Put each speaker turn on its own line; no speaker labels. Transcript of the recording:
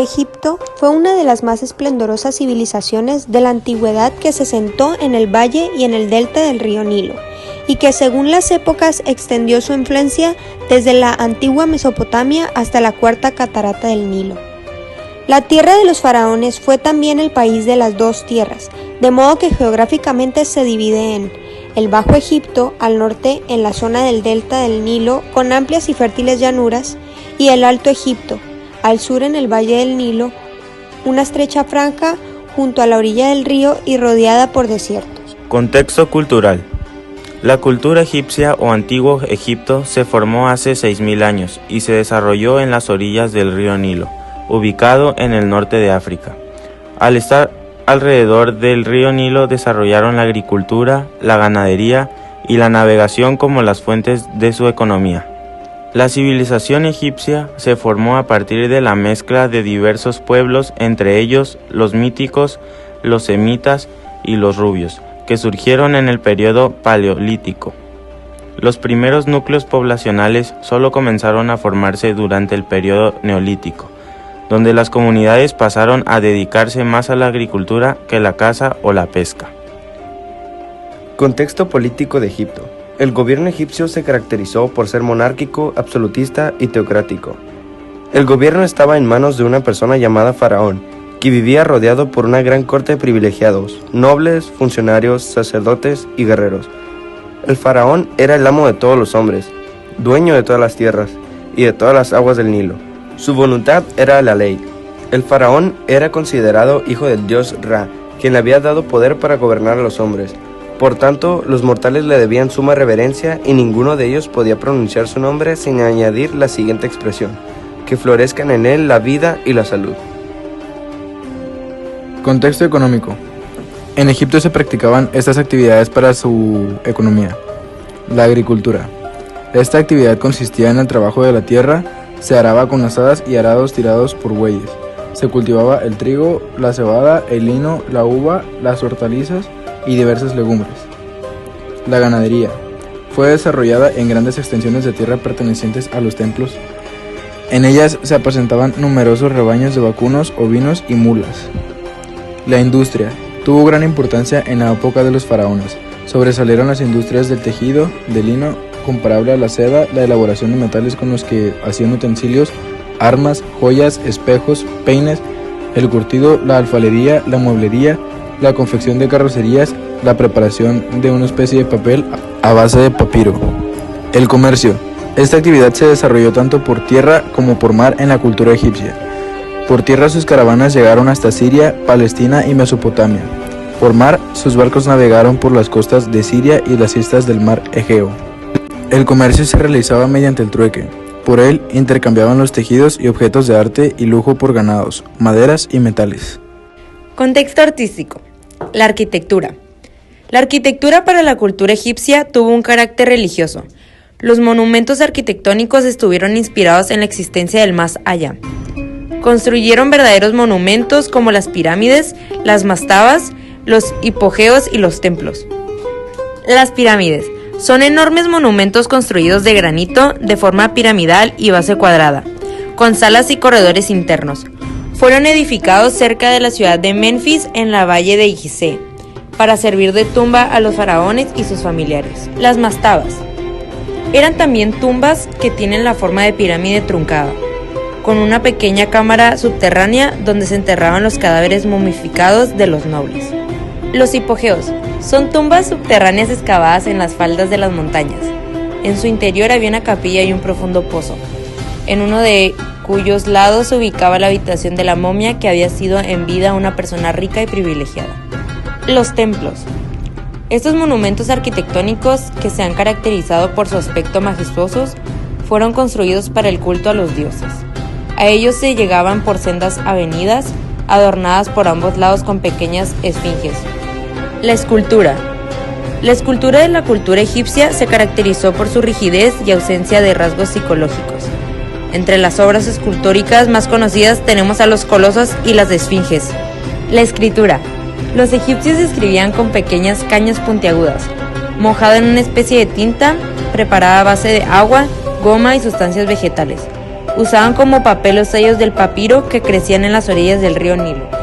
Egipto fue una de las más esplendorosas civilizaciones de la antigüedad que se sentó en el valle y en el delta del río Nilo, y que según las épocas extendió su influencia desde la antigua Mesopotamia hasta la cuarta catarata del Nilo. La tierra de los faraones fue también el país de las dos tierras, de modo que geográficamente se divide en el Bajo Egipto, al norte en la zona del delta del Nilo con amplias y fértiles llanuras, y el Alto Egipto, al sur en el valle del Nilo, una estrecha franja junto a la orilla del río y rodeada por desiertos.
Contexto cultural. La cultura egipcia o Antiguo Egipto se formó hace 6.000 años y se desarrolló en las orillas del río Nilo, ubicado en el norte de África. Al estar alrededor del río Nilo desarrollaron la agricultura, la ganadería y la navegación como las fuentes de su economía. La civilización egipcia se formó a partir de la mezcla de diversos pueblos, entre ellos los míticos, los semitas y los rubios, que surgieron en el periodo paleolítico. Los primeros núcleos poblacionales solo comenzaron a formarse durante el periodo neolítico, donde las comunidades pasaron a dedicarse más a la agricultura que la caza o la pesca.
Contexto político de Egipto. El gobierno egipcio se caracterizó por ser monárquico, absolutista y teocrático. El gobierno estaba en manos de una persona llamada Faraón, que vivía rodeado por una gran corte de privilegiados, nobles, funcionarios, sacerdotes y guerreros. El faraón era el amo de todos los hombres, dueño de todas las tierras y de todas las aguas del Nilo. Su voluntad era la ley. El faraón era considerado hijo del dios Ra, quien le había dado poder para gobernar a los hombres. Por tanto, los mortales le debían suma reverencia y ninguno de ellos podía pronunciar su nombre sin añadir la siguiente expresión: que florezcan en él la vida y la salud.
Contexto económico. En Egipto se practicaban estas actividades para su economía. La agricultura. Esta actividad consistía en el trabajo de la tierra, se araba con azadas y arados tirados por bueyes. Se cultivaba el trigo, la cebada, el lino, la uva, las hortalizas y diversas legumbres. La ganadería fue desarrollada en grandes extensiones de tierra pertenecientes a los templos. En ellas se apacentaban numerosos rebaños de vacunos, ovinos y mulas. La industria tuvo gran importancia en la época de los faraones. Sobresalieron las industrias del tejido, del lino, comparable a la seda, la elaboración de metales con los que hacían utensilios, armas, joyas, espejos, peines, el curtido, la alfarería, la mueblería, la confección de carrocerías, la preparación de una especie de papel a base de papiro. El comercio. Esta actividad se desarrolló tanto por tierra como por mar en la cultura egipcia. Por tierra sus caravanas llegaron hasta Siria, Palestina y Mesopotamia. Por mar, sus barcos navegaron por las costas de Siria y las islas del mar Egeo. El comercio se realizaba mediante el trueque. Por él intercambiaban los tejidos y objetos de arte y lujo por ganados, maderas y metales.
Contexto artístico. La arquitectura. La arquitectura para la cultura egipcia tuvo un carácter religioso. Los monumentos arquitectónicos estuvieron inspirados en la existencia del más allá. Construyeron verdaderos monumentos como las pirámides, las mastabas, los hipogeos y los templos. Las pirámides son enormes monumentos construidos de granito de forma piramidal y base cuadrada, con salas y corredores internos. Fueron edificados cerca de la ciudad de Menfis en la valle de Gizeh, para servir de tumba a los faraones y sus familiares. Las mastabas eran también tumbas que tienen la forma de pirámide truncada, con una pequeña cámara subterránea donde se enterraban los cadáveres momificados de los nobles. Los hipogeos son tumbas subterráneas excavadas en las faldas de las montañas. En su interior había una capilla y un profundo pozo, en uno de cuyos lados se ubicaba la habitación de la momia que había sido en vida una persona rica y privilegiada. Los templos. Estos monumentos arquitectónicos, que se han caracterizado por su aspecto majestuosos, fueron construidos para el culto a los dioses. A ellos se llegaban por sendas avenidas, adornadas por ambos lados con pequeñas esfinges. La escultura. La escultura de la cultura egipcia se caracterizó por su rigidez y ausencia de rasgos psicológicos. Entre las obras escultóricas más conocidas tenemos a los colosos y las esfinges. La escritura. Los egipcios escribían con pequeñas cañas puntiagudas, mojada en una especie de tinta preparada a base de agua, goma y sustancias vegetales. Usaban como papel los sellos del papiro que crecían en las orillas del río Nilo.